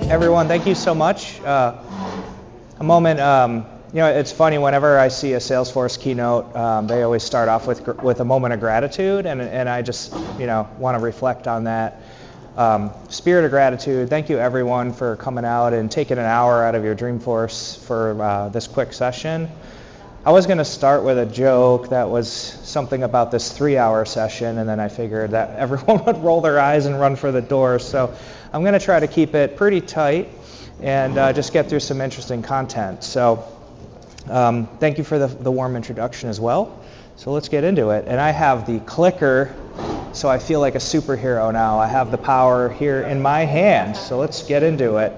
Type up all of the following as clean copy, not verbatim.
everyone. Thank you so much. A moment, it's funny, whenever I see a Salesforce keynote, they always start off with a moment of gratitude, and I just, want to reflect on that. Spirit of gratitude. Thank you, everyone, for coming out and taking an hour out of your Dreamforce for this quick session. I was going to start with a joke that was something about this 3-hour session, and then I figured that everyone would roll their eyes and run for the door. So I'm going to try to keep it pretty tight and just get through some interesting content. So thank you for the warm introduction as well. So let's get into it. And I have the clicker, so I feel like a superhero now. I have the power here in my hand. So let's get into it.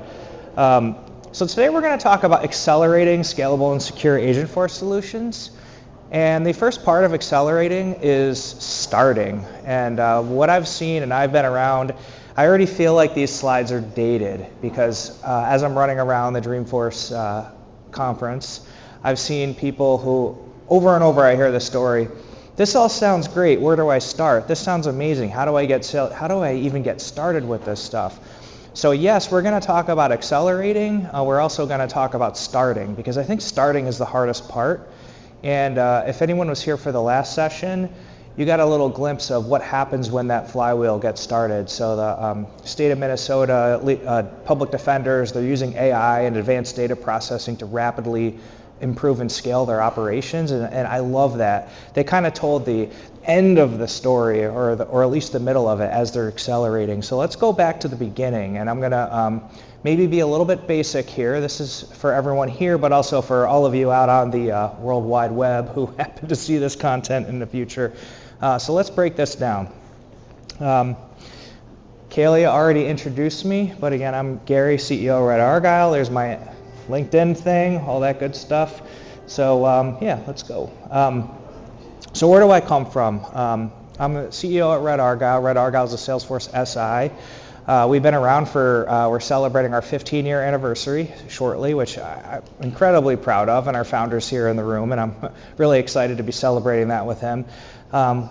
So today we're going to talk about accelerating scalable and secure Agentforce solutions. And the first part of accelerating is starting. And what I've seen, and I've been around, I already feel like these slides are dated because as I'm running around the Dreamforce conference, I've seen people who, over and over I hear this story, this all sounds great, where do I start? This sounds amazing, how do I even get started with this stuff? So yes, we're going to talk about accelerating. We're also going to talk about starting, because I think starting is the hardest part. And if anyone was here for the last session, you got a little glimpse of what happens when that flywheel gets started. So the state of Minnesota, public defenders, they're using AI and advanced data processing to rapidly improve and scale their operations, and I love that. They kind of told the end of the story, or at least the middle of it, as they're accelerating. So let's go back to the beginning, and I'm going to maybe be a little bit basic here. This is for everyone here, but also for all of you out on the World Wide Web who happen to see this content in the future. So let's break this down. Kaylia already introduced me, but again, I'm Garry, CEO of Red Argyle. There's my LinkedIn thing, all that good stuff. So yeah, let's go. So where do I come from? I'm the CEO at Red Argyle. Red Argyle is a Salesforce SI. We've been around we're celebrating our 15-year anniversary shortly, which I'm incredibly proud of, and our founder's here in the room, and I'm really excited to be celebrating that with him.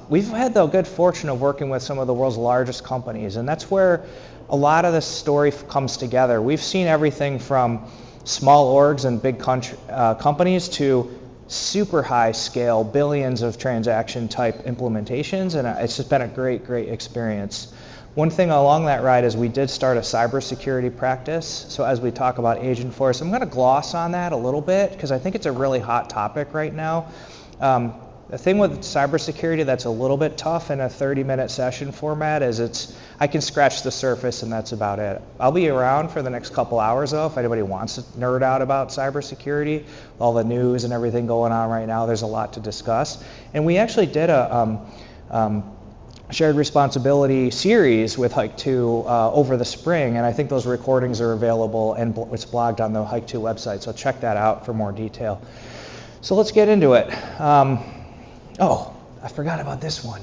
We've had the good fortune of working with some of the world's largest companies, and that's where a lot of this story comes together. We've seen everything from small orgs and big companies to super high scale, billions of transaction type implementations, and it's just been a great experience. One thing along that ride is we did start a cybersecurity practice. So as we talk about Agentforce, I'm going to gloss on that a little bit because I think it's a really hot topic right now. The thing with cybersecurity that's a little bit tough in a 30-minute session format is I can scratch the surface and that's about it. I'll be around for the next couple hours though if anybody wants to nerd out about cybersecurity, all the news and everything going on right now. There's a lot to discuss. And we actually did a shared responsibility series with HIKE2 over the spring, and I think those recordings are available and it's blogged on the HIKE2 website, so check that out for more detail. So let's get into it. Oh, I forgot about this one.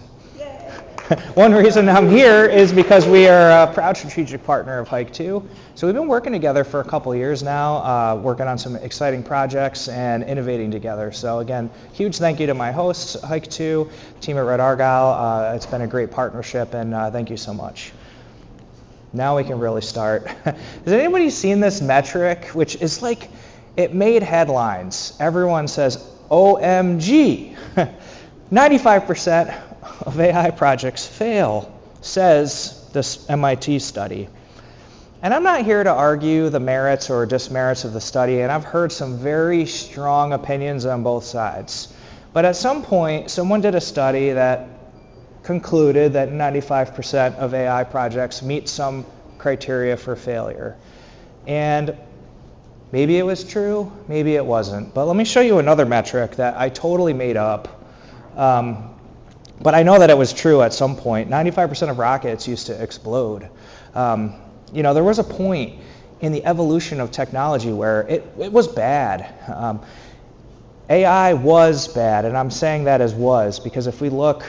One reason I'm here is because we are a proud strategic partner of HIKE2. So we've been working together for a couple of years now, working on some exciting projects and innovating together. So again, huge thank you to my hosts, HIKE2, team at Red Argyle. It's been a great partnership, and thank you so much. Now we can really start. Has anybody seen this metric, which is like, it made headlines. Everyone says, OMG. 95% of AI projects fail, says this MIT study. And I'm not here to argue the merits or dismerits of the study, and I've heard some very strong opinions on both sides. But at some point, someone did a study that concluded that 95% of AI projects meet some criteria for failure. And maybe it was true, maybe it wasn't. But let me show you another metric that I totally made up. But I know that it was true at some point. 95% of rockets used to explode. There was a point in the evolution of technology where it was bad. AI was bad, and I'm saying that as was, because if we look,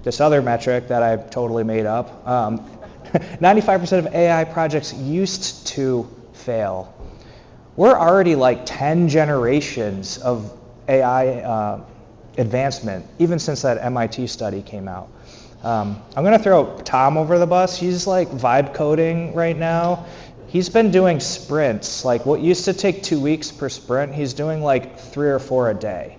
this other metric that I totally made up, 95% of AI projects used to fail. We're already like 10 generations of AI advancement, even since that MIT study came out. I'm going to throw Tom over the bus. He's like vibe coding right now. he's been doing sprints, like what used to take 2 weeks per sprint, he's doing like 3 or 4 a day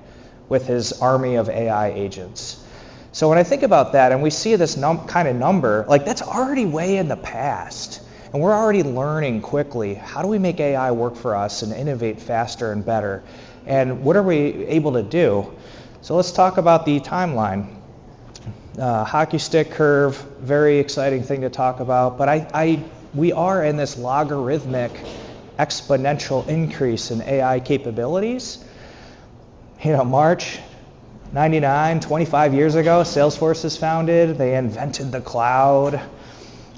with his army of AI agents. So when I think about that and we see this kind of number, like that's already way in the past. And we're already learning quickly, how do we make AI work for us and innovate faster and better? And what are we able to do? So let's talk about the timeline. Hockey stick curve, very exciting thing to talk about, but we are in this logarithmic exponential increase in AI capabilities. You know, March 99, 25 years ago, Salesforce is founded, they invented the cloud,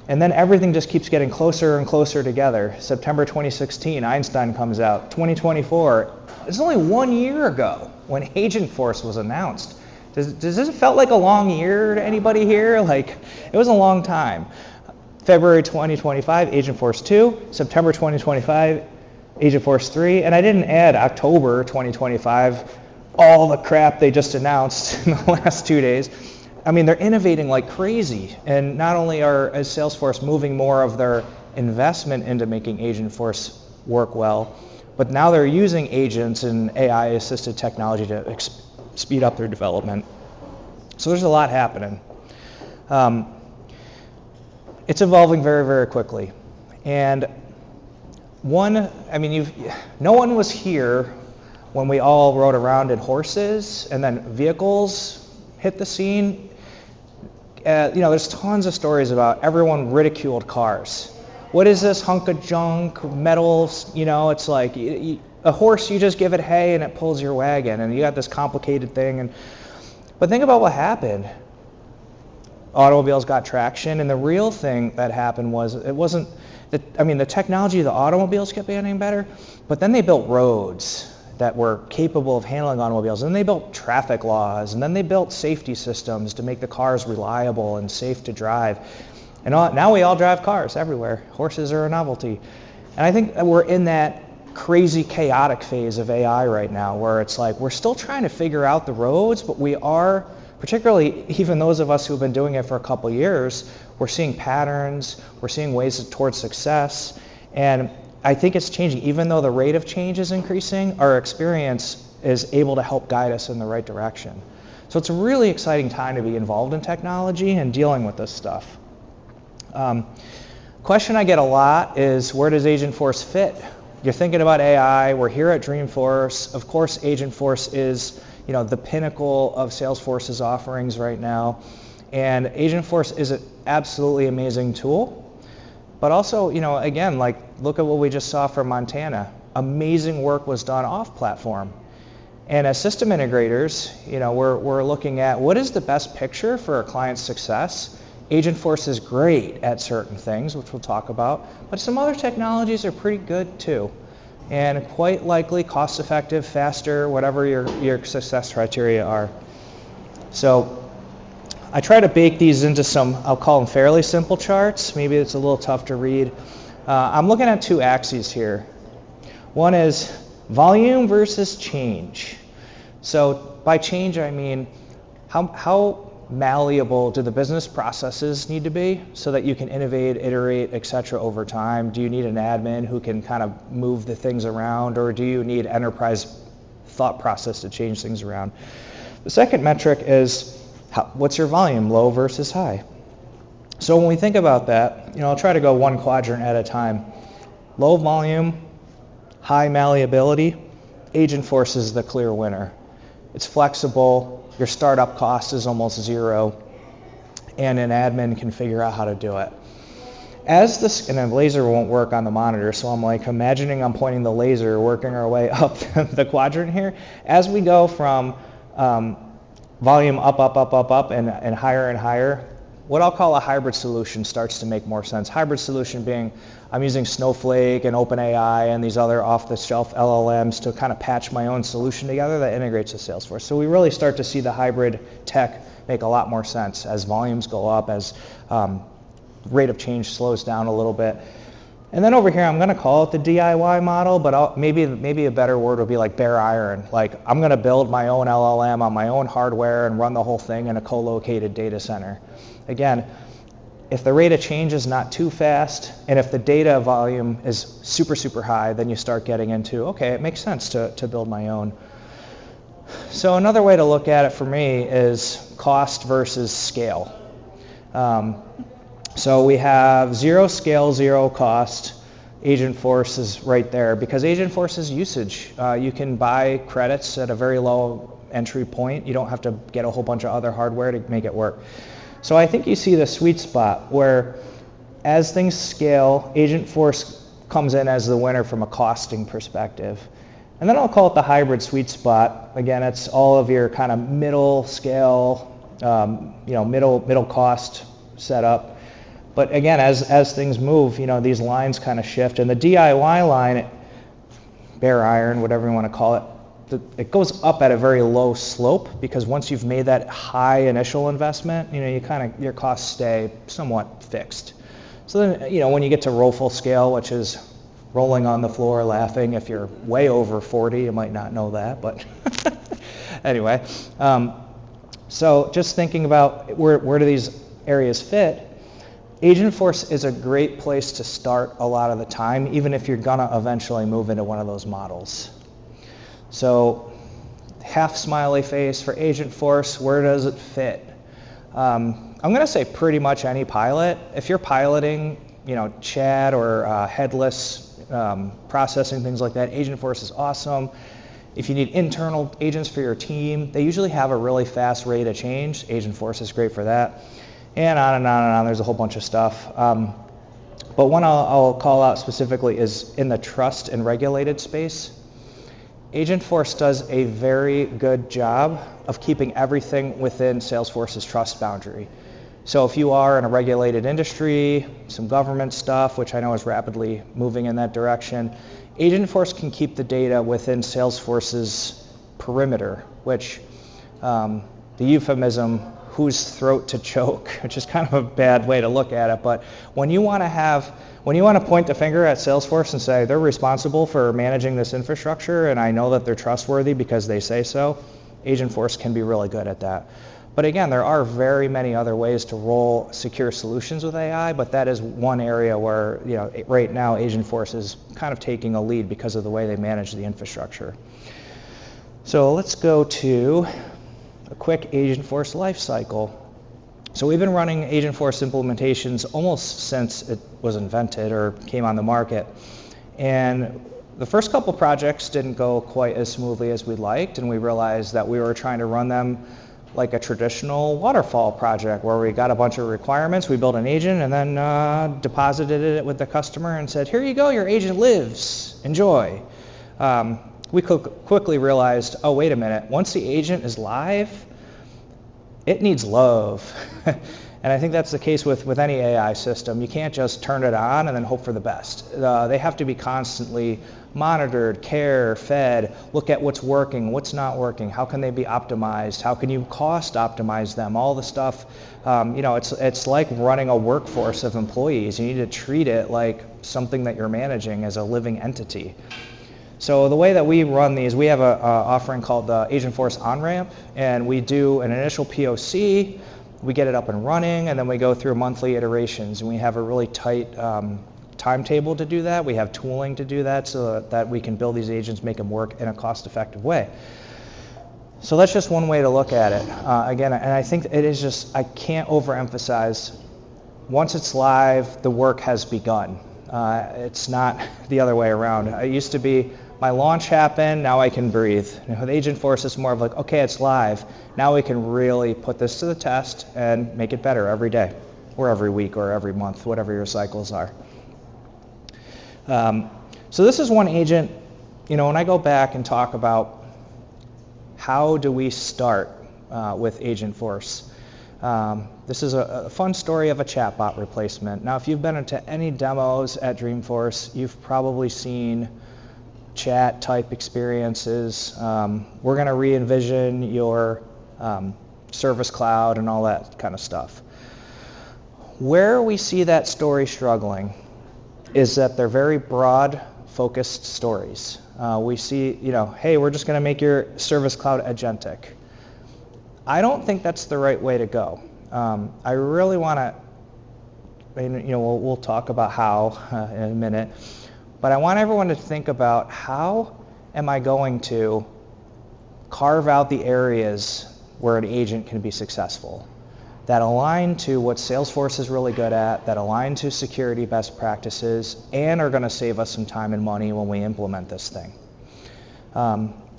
and then everything just keeps getting closer and closer together. September 2016, Einstein comes out. 2024, it's only 1 year ago when Agentforce was announced. Does this felt like a long year to anybody here? Like, it was a long time. February 2025, Agentforce 2. September 2025, Agentforce 3. And I didn't add October 2025, all the crap they just announced in the last 2 days. I mean, they're innovating like crazy. And not only is Salesforce moving more of their investment into making Agentforce work well, but now they're using agents and AI-assisted technology to speed up their development. So there's a lot happening. It's evolving very, very quickly. And no one was here when we all rode around in horses and then vehicles hit the scene. There's tons of stories about everyone ridiculed cars. What is this hunk of junk, metals? It's like a horse, you just give it hay and it pulls your wagon, and you got this complicated thing. But think about what happened. Automobiles got traction, and the real thing that happened was the technology of the automobiles kept getting better, but then they built roads that were capable of handling automobiles. And then they built traffic laws, and then they built safety systems to make the cars reliable and safe to drive. And now we all drive cars everywhere. Horses are a novelty. And I think that we're in that crazy chaotic phase of AI right now, where it's like we're still trying to figure out the roads, but we are, particularly even those of us who have been doing it for a couple of years, we're seeing patterns, we're seeing ways towards success. And I think it's changing. Even though the rate of change is increasing, our experience is able to help guide us in the right direction. So it's a really exciting time to be involved in technology and dealing with this stuff. Question I get a lot is, where does Agentforce fit? You're thinking about AI, we're here at Dreamforce. Of course, Agentforce is the pinnacle of Salesforce's offerings right now. And Agentforce is an absolutely amazing tool. But also, again, like, look at what we just saw from Montana. Amazing work was done off-platform. And as system integrators, we're looking at what is the best picture for a client's success. Agentforce is great at certain things, which we'll talk about, but some other technologies are pretty good too. And quite likely cost-effective, faster, whatever your success criteria are. So I try to bake these into some, I'll call them fairly simple charts. Maybe it's a little tough to read. I'm looking at 2 axes here. One is volume versus change. So by change, I mean how malleable do the business processes need to be so that you can innovate, iterate, etc. over time? Do you need an admin who can kind of move the things around, or do you need enterprise thought process to change things around? The second metric is what's your volume, low versus high? So when we think about that, I'll try to go one quadrant at a time. Low volume, high malleability, Agentforce is the clear winner. It's flexible, your startup cost is almost zero, and an admin can figure out how to do it. And a laser won't work on the monitor, so I'm like imagining I'm pointing the laser, working our way up the quadrant here. As we go from volume up, and higher and higher, what I'll call a hybrid solution starts to make more sense. Hybrid solution being, I'm using Snowflake and OpenAI and these other off-the-shelf LLMs to kind of patch my own solution together that integrates with Salesforce. So we really start to see the hybrid tech make a lot more sense as volumes go up, as rate of change slows down a little bit. And then over here, I'm going to call it the DIY model, but maybe a better word would be like bare iron. Like, I'm going to build my own LLM on my own hardware and run the whole thing in a co-located data center. Again, if the rate of change is not too fast, and if the data volume is super, super high, then you start getting into, okay, it makes sense to build my own. So another way to look at it for me is cost versus scale. So we have zero scale, zero cost. Agentforce is right there because Agentforce is usage. You can buy credits at a very low entry point. You don't have to get a whole bunch of other hardware to make it work. So I think you see the sweet spot where as things scale, Agentforce comes in as the winner from a costing perspective. And then I'll call it the hybrid sweet spot. Again, it's all of your kind of middle scale, middle cost setup. But again, as things move, these lines kind of shift. And the DIY line, bare iron, whatever you want to call it, it goes up at a very low slope because once you've made that high initial investment, your costs stay somewhat fixed. So then, when you get to roll full scale, which is rolling on the floor laughing, if you're way over 40, you might not know that, but anyway. So just thinking about where do these areas fit, Agentforce is a great place to start a lot of the time, even if you're gonna eventually move into one of those models. So half smiley face for Agentforce, where does it fit? I'm gonna say pretty much any pilot. If you're piloting, chat or headless processing, things like that, Agentforce is awesome. If you need internal agents for your team, they usually have a really fast rate of change. Agentforce is great for that. And on and on and on, there's a whole bunch of stuff. But one I'll call out specifically is in the trust and regulated space. Agentforce does a very good job of keeping everything within Salesforce's trust boundary. So if you are in a regulated industry, some government stuff, which I know is rapidly moving in that direction, Agentforce can keep the data within Salesforce's perimeter, which the euphemism, whose throat to choke, which is kind of a bad way to look at it, but when you want to point the finger at Salesforce and say they're responsible for managing this infrastructure and I know that they're trustworthy because they say so, Agentforce can be really good at that. But again, there are very many other ways to roll secure solutions with AI, but that is one area where, right now Agentforce is kind of taking a lead because of the way they manage the infrastructure. So let's go to a quick Agentforce lifecycle. So we've been running Agentforce implementations almost since it was invented or came on the market. And the first couple projects didn't go quite as smoothly as we'd liked, and we realized that we were trying to run them like a traditional waterfall project where we got a bunch of requirements, we built an agent, and then deposited it with the customer and said, here you go, your agent lives, enjoy. We quickly realized, oh, wait a minute, once the agent is live, it needs love. And I think that's the case with any AI system. You can't just turn it on and then hope for the best. They have to be constantly monitored, cared, fed, look at what's working, what's not working, how can they be optimized, how can you cost optimize them, all the stuff. It's like running a workforce of employees. You need to treat it like something that you're managing as a living entity. So the way that we run these, we have an offering called the Agentforce On-Ramp, and we do an initial POC, we get it up and running, and then we go through monthly iterations, and we have a really tight timetable to do that. We have tooling to do that so that we can build these agents, make them work in a cost-effective way. So that's just one way to look at it. Again, and I think it is just, I can't overemphasize, once it's live, the work has begun. It's not the other way around. It used to be, my launch happened, now I can breathe. With Agentforce, it's more of like, okay, it's live. Now we can really put this to the test and make it better every day, or every week, or every month, whatever your cycles are. So this is one agent. When I go back and talk about how do we start with Agentforce, this is a fun story of a chatbot replacement. Now, if you've been into any demos at Dreamforce, you've probably seen chat type experiences. We're going to re-envision your service cloud and all that kind of stuff. Where we see that story struggling is that they're very broad focused stories. We see, hey, we're just going to make your service cloud agentic. I don't think that's the right way to go. I really want to and we'll talk about how in a minute, but I want everyone to think about how am I going to carve out the areas where an agent can be successful, that align to what Salesforce is really good at, that align to security best practices, and are going to save us some time and money when we implement this thing.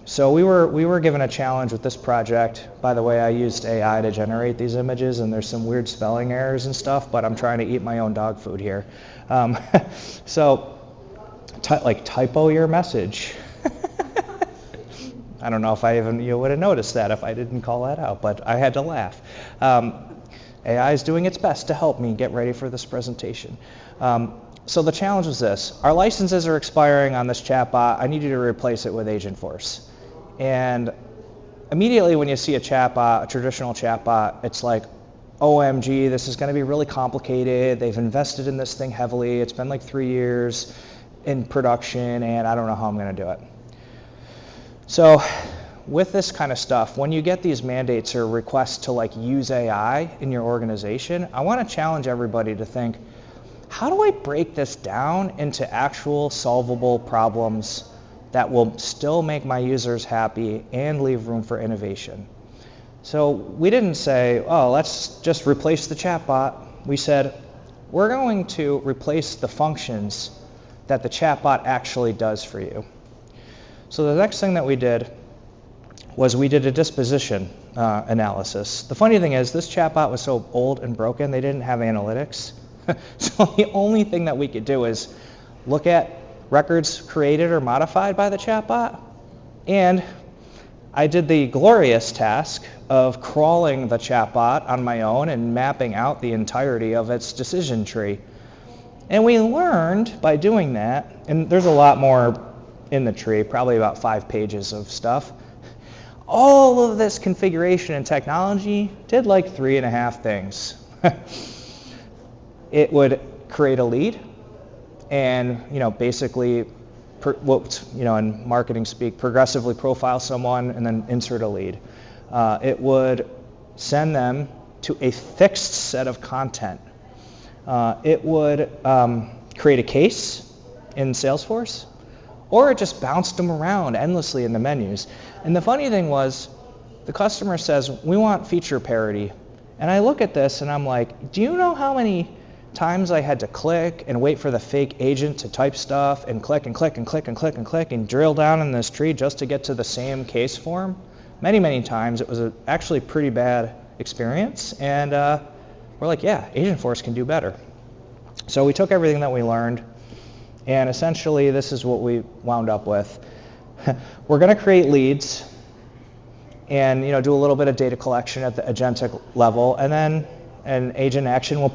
So we were given a challenge with this project. By the way, I used AI to generate these images, and there's some weird spelling errors and stuff, but I'm trying to eat my own dog food here. So, typo your message. I don't know if I even would have noticed that if I didn't call that out, but I had to laugh. AI is doing its best to help me get ready for this presentation. So the challenge was this: our licenses are expiring on this chatbot. I need you to replace it with Agentforce. And immediately when you see a chatbot, a traditional chatbot, it's like, OMG, this is going to be really complicated. They've invested in this thing heavily. It's been like 3 years in production, and I don't know how I'm going to do it. So with this kind of stuff, when you get these mandates or requests to use AI in your organization, I want to challenge everybody to think, how do I break this down into actual solvable problems that will still make my users happy and leave room for innovation? So we didn't say, oh, let's just replace the chatbot. We said, we're going to replace the functions that the chatbot actually does for you. So the next thing that we did was we did a disposition analysis. The funny thing is, this chatbot was so old and broken, they didn't have analytics. So the only thing that we could do is look at records created or modified by the chatbot, and I did the glorious task of crawling the chatbot on my own and mapping out the entirety of its decision tree. And we learned by doing that, and there's a lot more in the tree, probably about 5 pages of stuff. All of this configuration and technology did like 3.5 things. It would create a lead, and basically, in marketing speak, progressively profile someone and then insert a lead. It would send them to a fixed set of content. It would create a case in Salesforce, or it just bounced them around endlessly in the menus. And the funny thing was, the customer says, we want feature parity. And I look at this and I'm like, do you know how many times I had to click and wait for the fake agent to type stuff and click and click and click and click and click and drill down in this tree just to get to the same case form? Many, many times. It was actually pretty bad experience, and we're like, yeah, Agentforce can do better. So we took everything that we learned, and essentially this is what we wound up with. We're going to create leads and do a little bit of data collection at the agentic level, and then an agent action will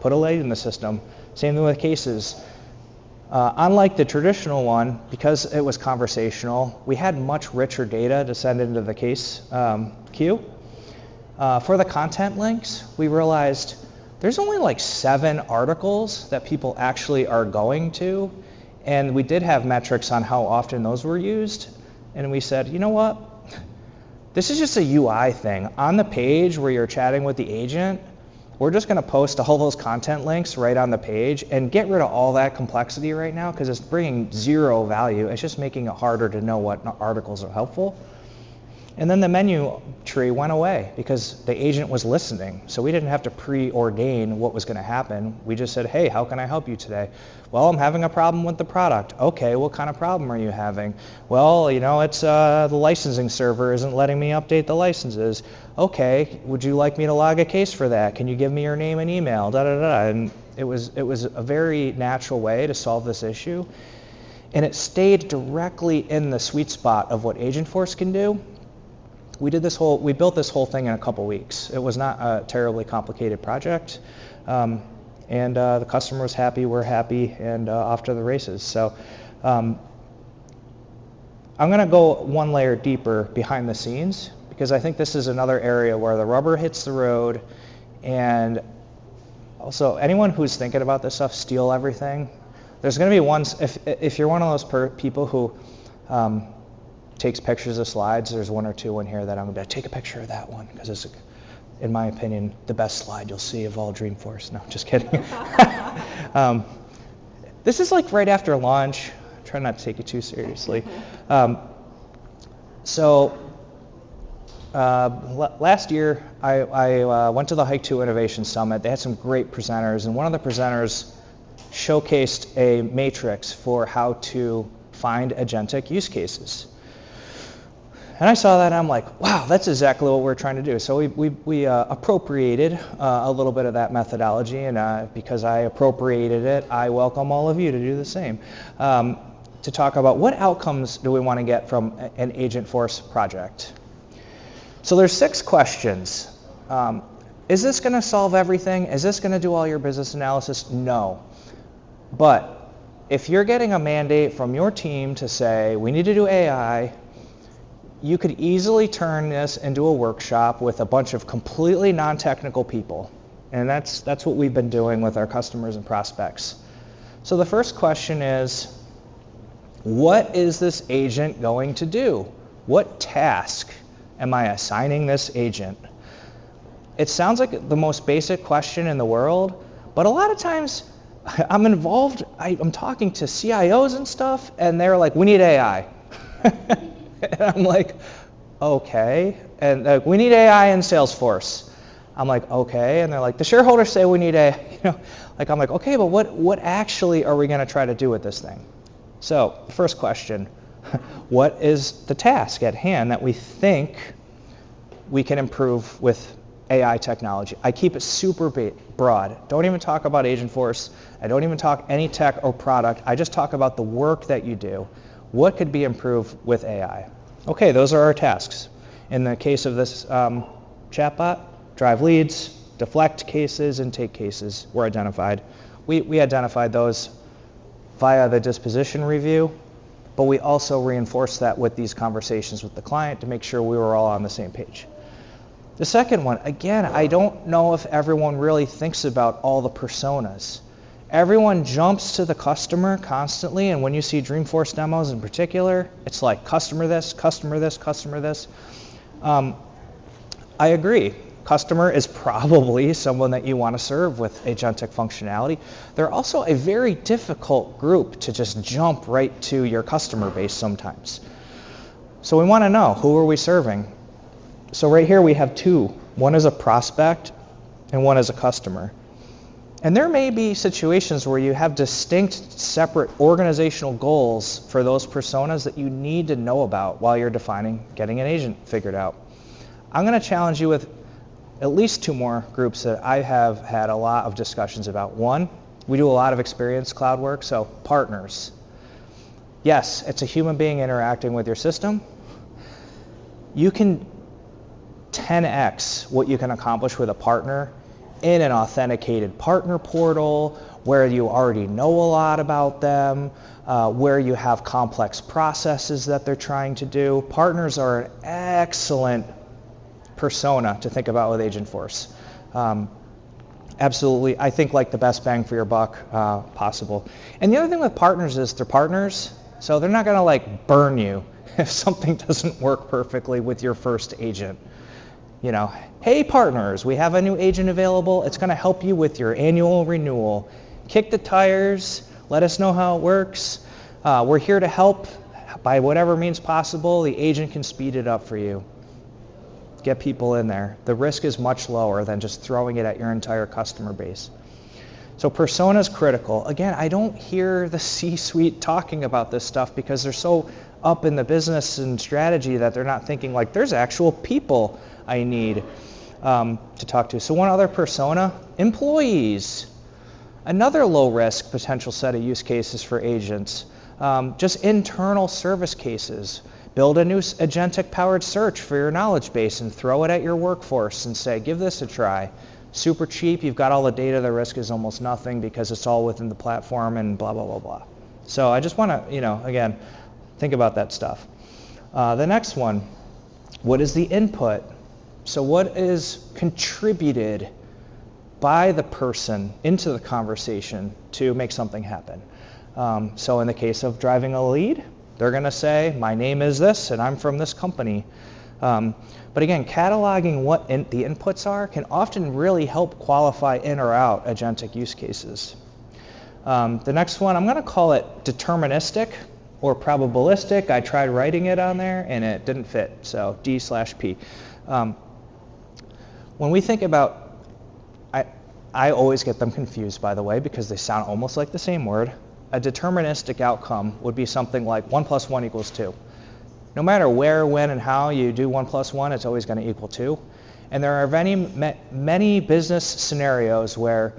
put a lead in the system. Same thing with cases. Unlike the traditional one, because it was conversational, we had much richer data to send into the case queue. For the content links, we realized there's only like 7 articles that people actually are going to, and we did have metrics on how often those were used, and we said, you know what? This is just a UI thing. On the page where you're chatting with the agent, we're just going to post all those content links right on the page and get rid of all that complexity right now, because it's bringing 0 value. It's just making it harder to know what articles are helpful. And then the menu tree went away because the agent was listening. So we didn't have to preordain what was going to happen. We just said, hey, how can I help you today? Well, I'm having a problem with the product. Okay, what kind of problem are you having? Well, it's the licensing server isn't letting me update the licenses. Okay, would you like me to log a case for that? Can you give me your name and email? And it was a very natural way to solve this issue. And it stayed directly in the sweet spot of what Agentforce can do. We built this whole thing in a couple weeks. It was not a terribly complicated project. And the customer was happy, we're happy, and off to the races. So I'm going to go one layer deeper behind the scenes, because I think this is another area where the rubber hits the road. And also, anyone who's thinking about this stuff, steal everything. There's going to be ones, if you're one of those people who takes pictures of slides, there's 1 or 2 in here that I'm going to take a picture of that one, because in my opinion, the best slide you'll see of all Dreamforce. No, just kidding. This is like right after lunch. Try not to take it too seriously. Last year, I went to the HIKE2 Innovation Summit. They had some great presenters, and one of the presenters showcased a matrix for how to find agentic use cases. And I saw that, and I'm like, wow, that's exactly what we're trying to do. So we appropriated a little bit of that methodology, and because I appropriated it, I welcome all of you to do the same. To talk about what outcomes do we want to get from an Agentforce project. So there's 6 questions. Is this going to solve everything? Is this going to do all your business analysis? No. But if you're getting a mandate from your team to say, we need to do AI, you could easily turn this into a workshop with a bunch of completely non-technical people. And that's what we've been doing with our customers and prospects. So the first question is, what is this agent going to do? What task am I assigning this agent? It sounds like the most basic question in the world, but a lot of times I'm involved, I'm talking to CIOs and stuff, and they're like, we need AI. And I'm like, okay. And we need AI in Salesforce. I'm like, okay. And they're like, the shareholders say we need AI. I'm like, okay, but what actually are we going to try to do with this thing? So, first question, what is the task at hand that we think we can improve with AI technology? I keep it super broad. Don't even talk about Agentforce. I don't even talk any tech or product. I just talk about the work that you do. What could be improved with AI? Okay, those are our tasks. In the case of this chatbot, drive leads, deflect cases, and take cases were identified. We identified those via the disposition review, but we also reinforced that with these conversations with the client to make sure we were all on the same page. The second one, again, I don't know if everyone really thinks about all the personas. Everyone jumps to the customer constantly, and when you see Dreamforce demos in particular, it's like customer this, customer this, customer this. I agree. Customer is probably someone that you want to serve with agentic functionality. They're also a very difficult group to just jump right to your customer base sometimes. So we want to know, who are we serving? So right here we have 2. One is a prospect and one is a customer. And there may be situations where you have distinct, separate organizational goals for those personas that you need to know about while you're getting an agent figured out. I'm going to challenge you with at least 2 more groups that I have had a lot of discussions about. One, we do a lot of experience cloud work, so partners. Yes, it's a human being interacting with your system. You can 10x what you can accomplish with a partner in an authenticated partner portal where you already know a lot about them, where you have complex processes that they're trying to do. Partners are an excellent persona to think about with Agentforce. Absolutely, I think like the best bang for your buck possible. And the other thing with partners is they're partners, so they're not going to burn you if something doesn't work perfectly with your first agent. Hey partners, we have a new agent available. It's going to help you with your annual renewal. Kick the tires. Let us know how it works. We're here to help by whatever means possible. The agent can speed it up for you. Get people in there. The risk is much lower than just throwing it at your entire customer base. So persona is critical. Again, I don't hear the C-suite talking about this stuff because they're so up in the business and strategy that they're not thinking there's actual people I need to talk to. So one other persona, employees. Another low risk potential set of use cases for agents. Just internal service cases. Build a new agentic powered search for your knowledge base and throw it at your workforce and say, give this a try. Super cheap, you've got all the data, the risk is almost nothing because it's all within the platform and blah, blah, blah, blah. So I just want to, again, think about that stuff. The next one, what is the input? So what is contributed by the person into the conversation to make something happen? So in the case of driving a lead, they're going to say, my name is this and I'm from this company. But again, cataloging what the inputs are can often really help qualify in or out agentic use cases. The next one, I'm going to call it deterministic or probabilistic. I tried writing it on there and it didn't fit, so D/P. When we think about, I always get them confused, by the way, because they sound almost like the same word. A deterministic outcome would be something like 1 + 1 = 2. No matter where, when, and how you do 1 + 1, it's always going to equal 2. And there are many business scenarios where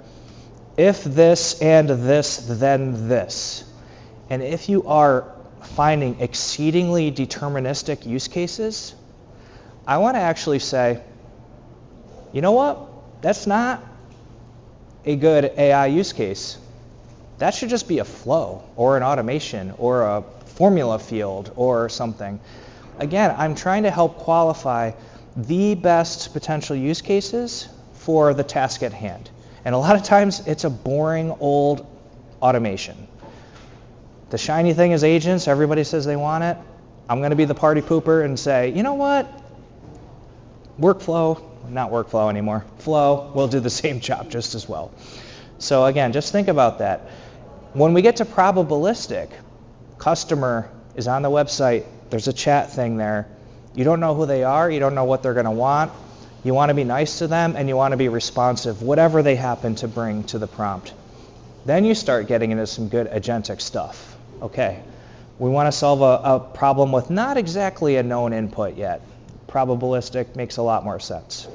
if this and this, then this. And if you are finding exceedingly deterministic use cases, I want to actually say, you know what? That's not a good AI use case. That should just be a flow or an automation or a formula field or something. Again, I'm trying to help qualify the best potential use cases for the task at hand. And a lot of times it's a boring old automation. The shiny thing is agents. Everybody says they want it. I'm going to be the party pooper and say, you know what? Workflow, not workflow anymore. Flow will do the same job just as well. So again, just think about that. When we get to probabilistic, customer is on the website. There's a chat thing there. You don't know who they are. You don't know what they're going to want. You want to be nice to them, and you want to be responsive, whatever they happen to bring to the prompt. Then you start getting into some good agentic stuff. Okay, we want to solve a problem with not exactly a known input yet. Probabilistic makes a lot more sense.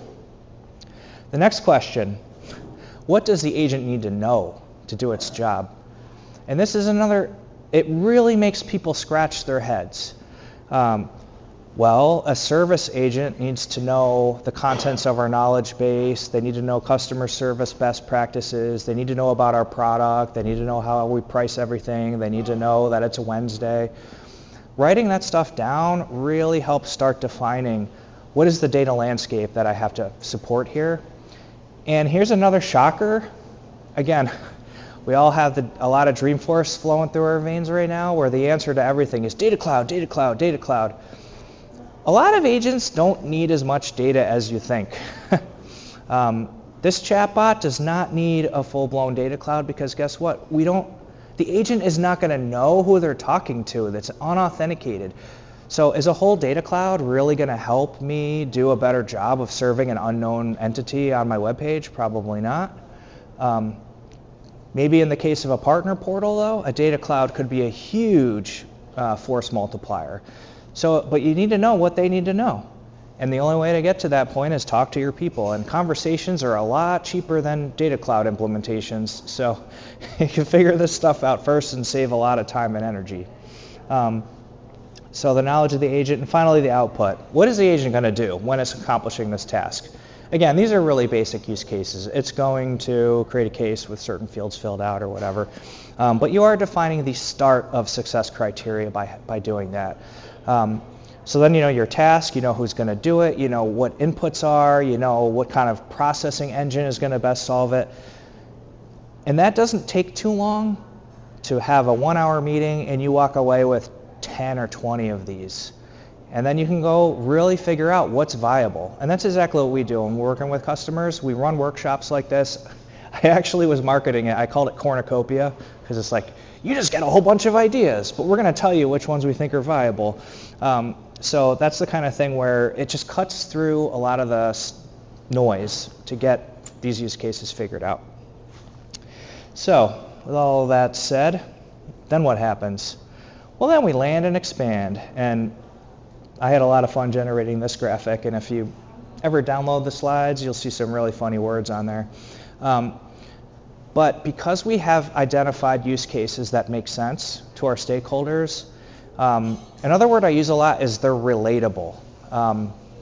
The next question, what does the agent need to know to do its job? And this is another, it really makes people scratch their heads. Well, a service agent needs to know the contents of our knowledge base. They need to know customer service best practices. They need to know about our product. They need to know how we price everything. They need to know that it's a Wednesday. Writing that stuff down really helps start defining what is the data landscape that I have to support here. And here's another shocker. Again, we all have a lot of Dreamforce flowing through our veins right now, where the answer to everything is data cloud, data cloud, data cloud. A lot of agents don't need as much data as you think. This chatbot does not need a full-blown data cloud because guess what? The agent is not going to know who they're talking to. That's unauthenticated. So is a whole data cloud really going to help me do a better job of serving an unknown entity on my webpage? Probably not. Maybe in the case of a partner portal, though, a data cloud could be a huge force multiplier. But you need to know what they need to know. And the only way to get to that point is talk to your people. And conversations are a lot cheaper than data cloud implementations. So you can figure this stuff out first and save a lot of time and energy. So the knowledge of the agent, and finally the output. What is the agent going to do when it's accomplishing this task? Again, these are really basic use cases. It's going to create a case with certain fields filled out or whatever. But you are defining the start of success criteria by doing that. So then you know your task, you know who's going to do it, you know what inputs are, you know what kind of processing engine is going to best solve it. And that doesn't take too long to have a 1-hour meeting and you walk away with 10 or 20 of these. And then you can go really figure out what's viable. And that's exactly what we do when we're working with customers. We run workshops like this. I actually was marketing it. I called it cornucopia because it's like, you just get a whole bunch of ideas, but we're going to tell you which ones we think are viable. So that's the kind of thing where it just cuts through a lot of the noise to get these use cases figured out. So with all that said, then what happens? Well, then we land and expand. And I had a lot of fun generating this graphic. And if you ever download the slides, you'll see some really funny words on there. But because we have identified use cases that make sense to our stakeholders, another word I use a lot is they're relatable.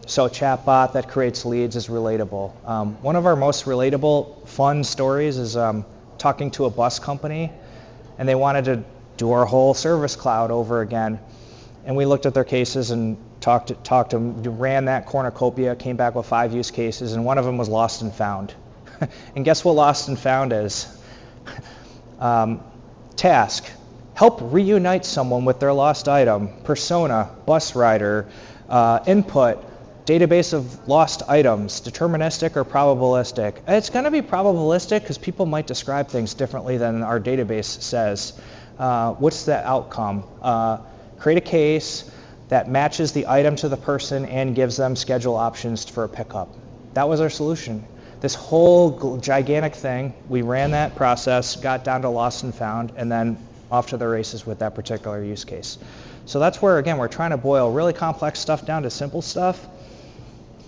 So a chatbot that creates leads is relatable. One of our most relatable, fun stories is talking to a bus company, and they wanted to do our whole service cloud over again. And we looked at their cases and talked to them, ran that cornucopia, came back with 5 use cases, and one of them was lost and found. And guess what lost and found is? Task. Help reunite someone with their lost item. Persona, bus rider, input, database of lost items, deterministic or probabilistic? It's going to be probabilistic because people might describe things differently than our database says. What's the outcome? Create a case that matches the item to the person and gives them schedule options for a pickup. That was our solution. This whole gigantic thing, we ran that process, got down to lost and found, and then off to the races with that particular use case. So that's where, again, we're trying to boil really complex stuff down to simple stuff,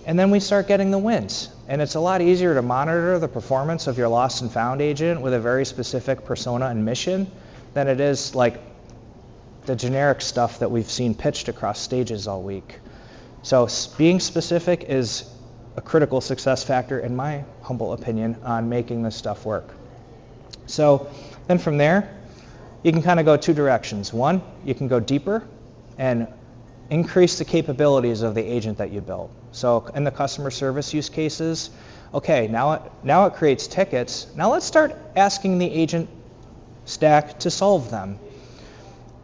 and then we start getting the wins. And it's a lot easier to monitor the performance of your lost and found agent with a very specific persona and mission than it is like the generic stuff that we've seen pitched across stages all week. So being specific is a critical success factor, in my humble opinion, on making this stuff work. So then from there, you can kind of go two directions. One, you can go deeper and increase the capabilities of the agent that you built. So in the customer service use cases, okay, now it creates tickets. Now let's start asking the agent stack to solve them.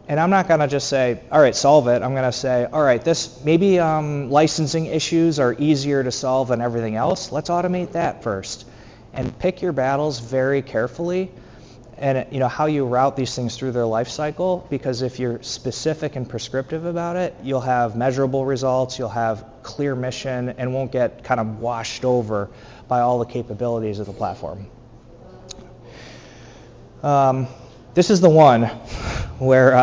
And I'm not going to just say, all right, solve it. I'm going to say, all right, this maybe licensing issues are easier to solve than everything else. Let's automate that first. And pick your battles very carefully, and how you route these things through their life cycle, because if you're specific and prescriptive about it, you'll have measurable results, you'll have clear mission, and won't get kind of washed over by all the capabilities of the platform. This is the one where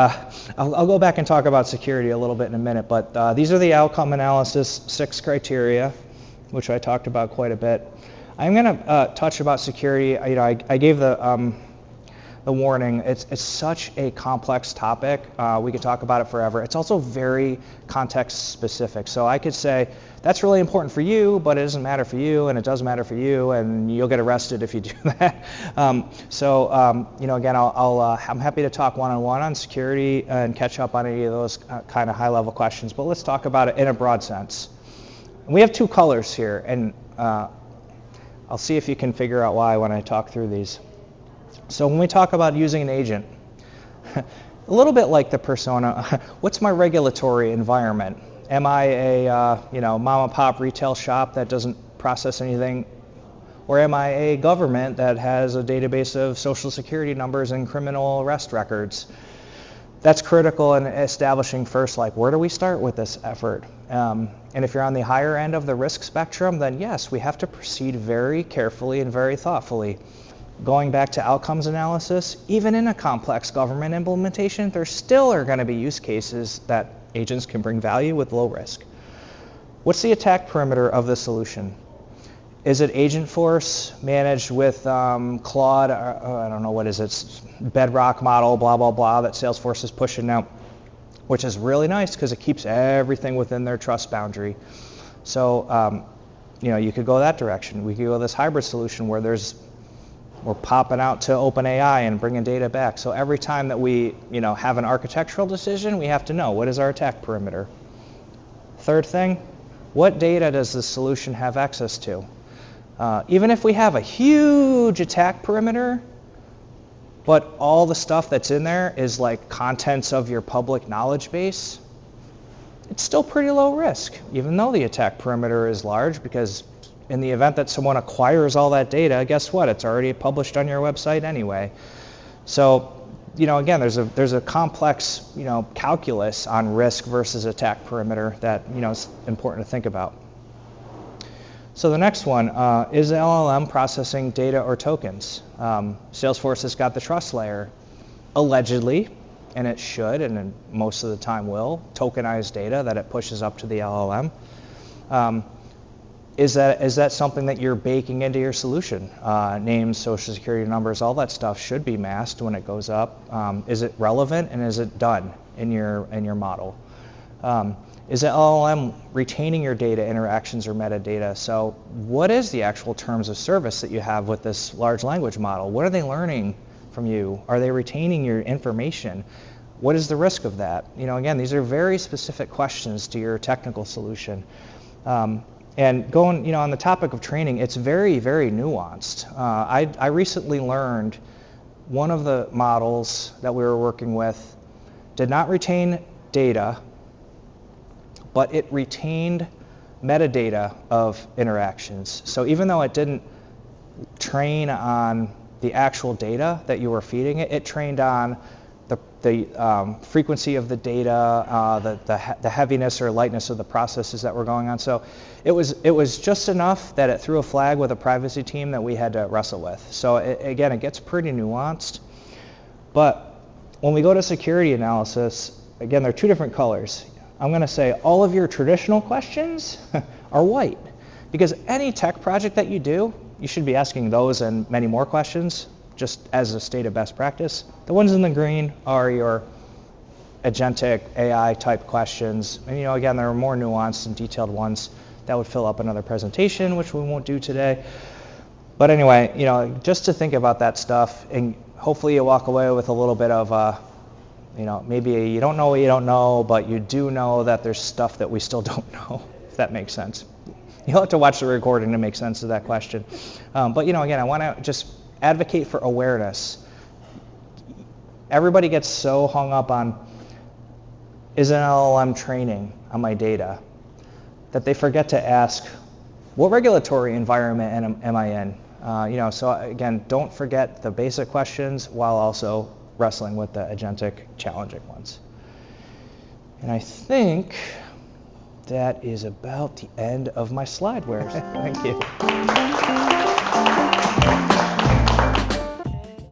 I'll go back and talk about security a little bit in a minute, but these are the outcome analysis 6 criteria, which I talked about quite a bit. I'm going to touch about security. I gave the warning. It's such a complex topic. We could talk about it forever. It's also very context specific. So I could say, that's really important for you, but it doesn't matter for you, and it does matter for you, and you'll get arrested if you do that. Again, I'm happy to talk one-on-one on security and catch up on any of those kind of high-level questions, but let's talk about it in a broad sense. And we have 2 colors here, and I'll see if you can figure out why when I talk through these. So when we talk about using an agent, a little bit like the persona, what's my regulatory environment? Am I a mom and pop retail shop that doesn't process anything? Or am I a government that has a database of social security numbers and criminal arrest records? That's critical in establishing first, like, where do we start with this effort? And if you're on the higher end of the risk spectrum, then yes, we have to proceed very carefully and very thoughtfully. Going back to outcomes analysis, even in a complex government implementation, there still are going to be use cases that agents can bring value with low risk. What's the attack perimeter of the solution? Is it Agentforce managed with Claude? I don't know, what is it? Bedrock model, blah, blah, blah, that Salesforce is pushing now, which is really nice because it keeps everything within their trust boundary. So, you could go that direction. We could go this hybrid solution where we're popping out to OpenAI and bringing data back. So every time that we, have an architectural decision, we have to know, what is our attack perimeter? Third thing, what data does the solution have access to? Even if we have a huge attack perimeter, but all the stuff that's in there is like contents of your public knowledge base, it's still pretty low risk, even though the attack perimeter is large, because in the event that someone acquires all that data, guess what? It's already published on your website anyway. So, again, there's a complex, calculus on risk versus attack perimeter that, is important to think about. So the next one, is LLM processing data or tokens? Salesforce has got the trust layer, allegedly, and it should, and most of the time will, tokenize data that it pushes up to the LLM. Is that something that you're baking into your solution? Names, social security numbers, all that stuff should be masked when it goes up. Is it relevant, and is it done in your model? Is the LLM retaining your data, interactions, or metadata? So what is the actual terms of service that you have with this large language model? What are they learning from you? Are they retaining your information? What is the risk of that? Again, these are very specific questions to your technical solution. And going, on the topic of training, it's very, very nuanced. I recently learned one of the models that we were working with did not retain data, but it retained metadata of interactions. So even though it didn't train on the actual data that you were feeding it, it trained on the frequency of the data, the heaviness or lightness of the processes that were going on. So it was just enough that it threw a flag with a privacy team that we had to wrestle with. So again, it gets pretty nuanced. But when we go to security analysis, again, there are two different colors. I'm going to say all of your traditional questions are white, because any tech project that you do, you should be asking those and many more questions, just as a stated best practice. The ones in the green are your agentic AI type questions. And again, there are more nuanced and detailed ones that would fill up another presentation, which we won't do today. But anyway, just to think about that stuff, and hopefully you walk away with a little bit of maybe you don't know what you don't know, but you do know that there's stuff that we still don't know, if that makes sense. You'll have to watch the recording to make sense of that question. But again, I want to just advocate for awareness. Everybody gets so hung up on, is an LLM training on my data, that they forget to ask, what regulatory environment am I in? So again, don't forget the basic questions while also wrestling with the agentic challenging ones. And I think that is about the end of my slide. Thank you.